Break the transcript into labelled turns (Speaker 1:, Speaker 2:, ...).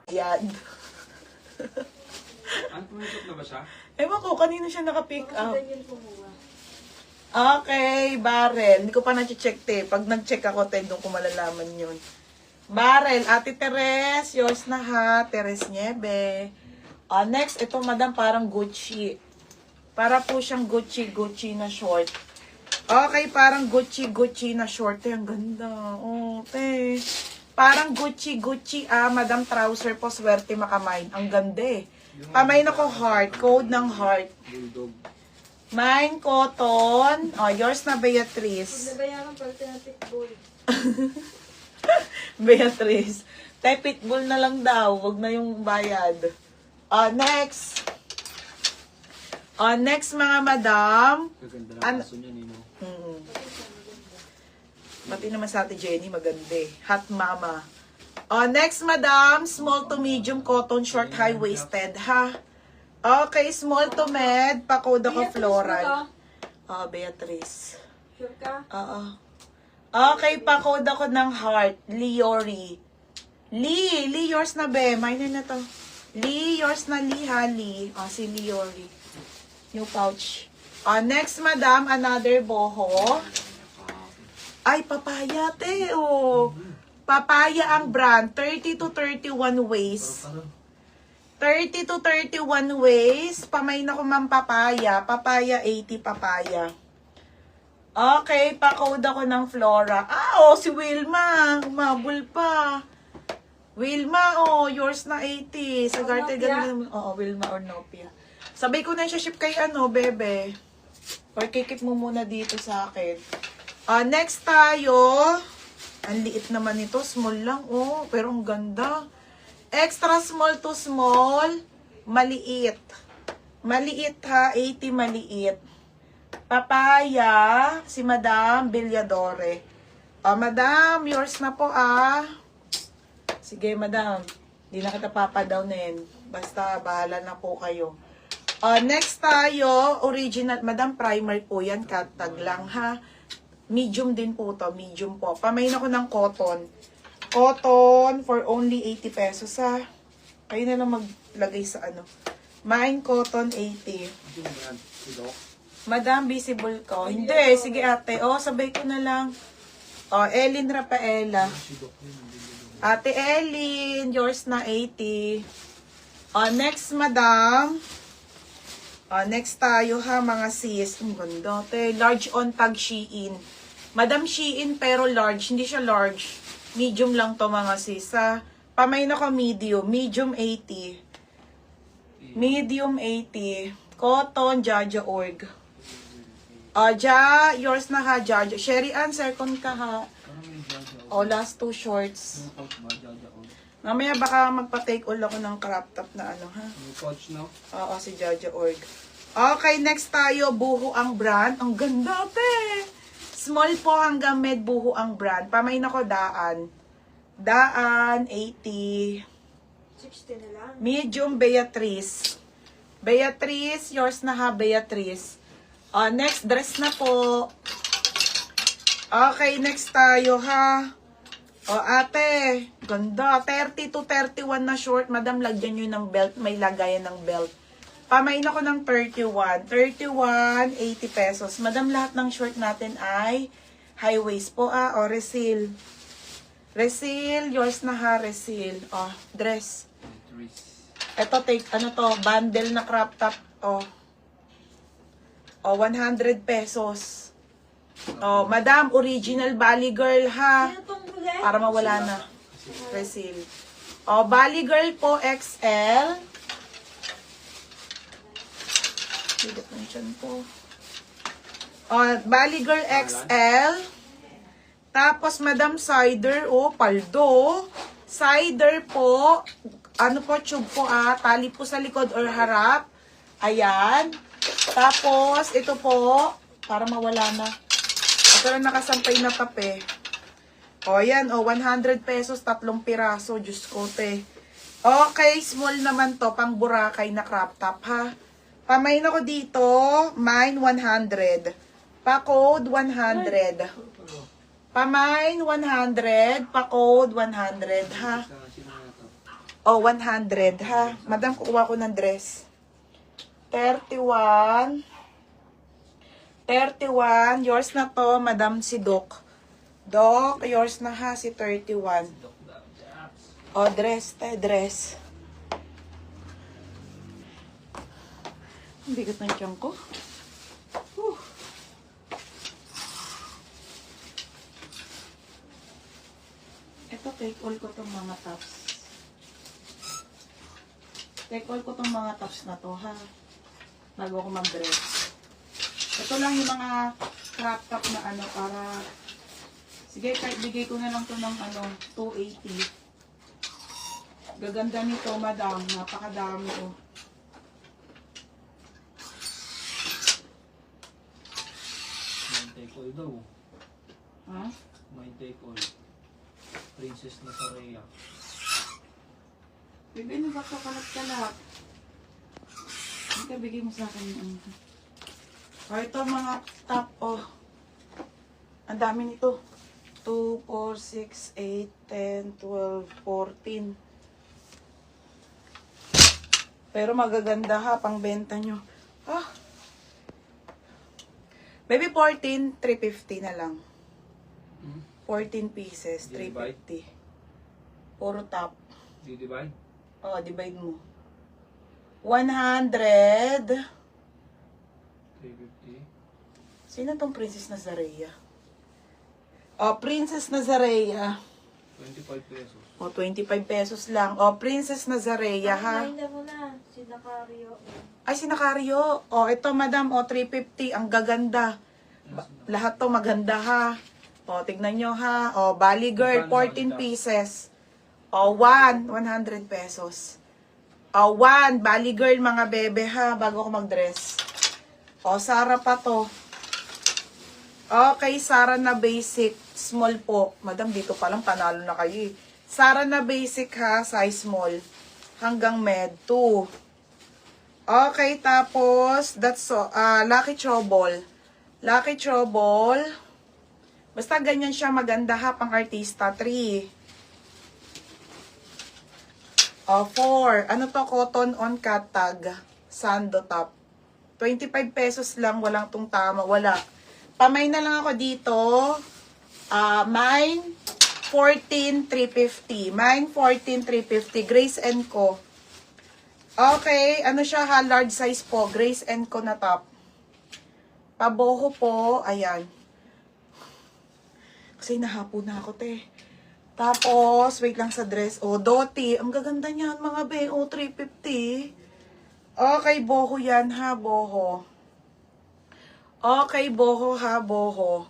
Speaker 1: Yan.
Speaker 2: Ano, pumitot na ba siya?
Speaker 1: Ewan ko, kanino siya naka-pick up.
Speaker 3: Ganyan kumuha.
Speaker 1: Okay, barrel. Hindi ko pa na-check Pag nag-check ako, doon ko malalaman yun. Barrel. Ate Teres, yours na ha. Teres Niebe. Next, ito madam, parang Gucci. Para po siyang Gucci na short. Okay, parang Gucci na short. Ang ganda. Oh, te. Parang Gucci, madam trouser po, swerte makamain. Ang ganda eh. Pamain ako heart, code ng heart.
Speaker 2: Bulldog.
Speaker 1: Mine, cotton. Yours na Beatrice.
Speaker 3: Nabayaran pala ng pitbull.
Speaker 1: Beatrice. Tay, pitbull na lang daw. Wag na yung bayad. Next. Next mga madam.
Speaker 2: Kaganda
Speaker 1: An-
Speaker 2: ng aso niya, Nino.
Speaker 1: Pati naman sa ate Jenny, maganda eh. Hot mama. Next, madam. Small to medium cotton short high-waisted, ha? Okay, small to med. Pakoda ko floral. Beatrice.
Speaker 3: Sure ka?
Speaker 1: Oo. Okay, pakoda ko ng heart. Liori. Lee, yours na be. Minor na to. Lee, yours na Lee, ha? Lee. Si Liori. New pouch. Next, madam. Another boho. Ay, papaya, te, oh. Papaya ang brand. 30 to 31 waist. 30 to 31 waist. Pamay na ko ma'am papaya. Papaya, 80 papaya. Okay, pa-code ako ng Flora. Si Wilma. Umabol pa. Wilma, yours na 80. Sa Garte, ganun. Wilma or Nopia. Sabay ko na siya ship kay bebe. Or kikip mo muna dito sa akin. Next tayo. Ang liit naman ito. Small lang. Pero ang ganda. Extra small to small. Maliit. Maliit ha. 80 maliit. Papaya. Si Madam Villadore. Madam, yours na po Sige, Madam. Hindi na kita papadownin. Basta, bahala na po kayo. Next tayo. Original. Madam, primer po yan. Katag lang ha. Medium din po to. Medium po. Pamain ako ng cotton. Cotton for only 80 pesos ha. Kayo na lang maglagay sa Mine cotton 80. Madam, visible ko. Hindi. Sige ate. Sabay ko na lang. Ellen Rafaela. Ate Ellen. Yours na 80. Next, madam. Next tayo ha, mga sis. Ang ganda. Large on tag Shein. Madam Shein pero large. Hindi siya large. Medium lang to mga sis ha. Pamain ako medium. Medium 80. Medium 80. Cotton, Jaja Org. Yours na ha, Jaja. Sherry Ann, second ka ha. Last two shorts. Mamaya baka magpa-take all ako ng crop top na ha.
Speaker 2: May coach na?
Speaker 1: Si Jaja Org. Okay, next tayo, buho ang brand. Ang ganda, te. Small po hanggang med buho ang brand. Pamain ako daan. Daan, 80.
Speaker 3: 60 na lang.
Speaker 1: Medium, Beatrice. Beatrice, yours na ha, Beatrice. Next, dress na po. Okay, next tayo ha. Ate, ganda. 30 to 31 na short. Madam, lagyan nyo ng belt. May lagayan ng belt. Pamain ako ng 31. 31, 80 pesos. Madam, lahat ng short natin ay high waist po resil. Resil, yours na ha, resil. Dress. Ito, bundle na crop top. 100 pesos. Madam, original Bali Girl ha.
Speaker 3: Ano tong huli?
Speaker 1: Para mawala na. Resil. Bali Girl po, XL. Bigat ng tiyan po. Bali Girl XL. Tapos, Madam Cider, paldo. Cider po. Tube po tali po sa likod or harap. Ayan. Tapos, ito po, para mawala na. Ito lang nakasampay na tape. Yan, 100 pesos, 3 piraso. Diyos ko, te. Okay, small naman to, pang Boracay na crop top, ha. Pamain ako dito, mine 100. Pa-code 100. Pamain 100, pa-code 100, ha. Oh, 100 ha. Madam, kukuha ko ng dress. 31. 31. Yours na to, Madam, si Doc. Doc, yours na ha, si 31. Oh, dress, dress. Ang bigat ng tiyan ko. Whew. Ito, take all ko tong mga tops. Take all ko tong mga tops na to, ha? Bago ko mag-dress. Ito lang yung mga crop top na ano, para... Sige, kahit bigay ko na lang to ng ano, 280. Gaganda nito, madam. Napakadami, oh.
Speaker 2: May take all daw.
Speaker 1: Ha?
Speaker 2: May take all. Princess na sa Rhea.
Speaker 1: Bebe, ano ba ito? Kalat-kalat. Hindi ka, bigay mo sa akin yung ano. O, ito mga top, oh. Ang dami nito. 2, 4, 6, 8, 10, 12, 14. Pero magaganda ha, pang benta nyo. Ah. Baby, 14, 350 na lang. 14 pieces,
Speaker 2: Divide?
Speaker 1: 350. Puro top.
Speaker 2: Di-divide?
Speaker 1: Oh, divide mo. 100.
Speaker 2: 350.
Speaker 1: Sino tong Princess Nazarea? Oh, Princess Nazarea.
Speaker 2: 25 pesos.
Speaker 1: Oh, 25 pesos lang. Oh, Princess Nazarea, ha?
Speaker 3: Ay, na mo na. Si Nakario.
Speaker 1: Ay, si Nakario. Oh, ito, madam. Oh, 350. Ang gaganda. Lahat to maganda, ha? Oh, tignan nyo, ha? Oh, Bali Girl, 14 pieces. Oh, 100 pesos. Oh, 1 Bali Girl, mga bebe, ha? Bago ko mag-dress. Oh, Sara pa to. Okay, Sara na basic. Small po. Madam, dito pa lang panalo na kayo, eh. Sara na basic, ha? Size small. Hanggang med 2. Okay, tapos, that's so, Lucky Trouble. Lucky Trouble. Basta ganyan siya, maganda ha, pang artista. 3. O, 4. Ano to? Cotton on cut tag. Sando top. 25 pesos lang, walang tong tama, wala. Pamay na lang ako dito. Mine, 14,350. Mine, 14,350. Grace & Co. Okay, ano siya ha, large size po. Grace & Co na top. Paboho po, ayan. Kasi nahapo na ako, te. Tapos, wait lang sa dress. Oh, Doti. Ang gaganda niyan, mga be. Oh, 350. Okay, boho yan, ha, boho. Okay, boho, ha, boho.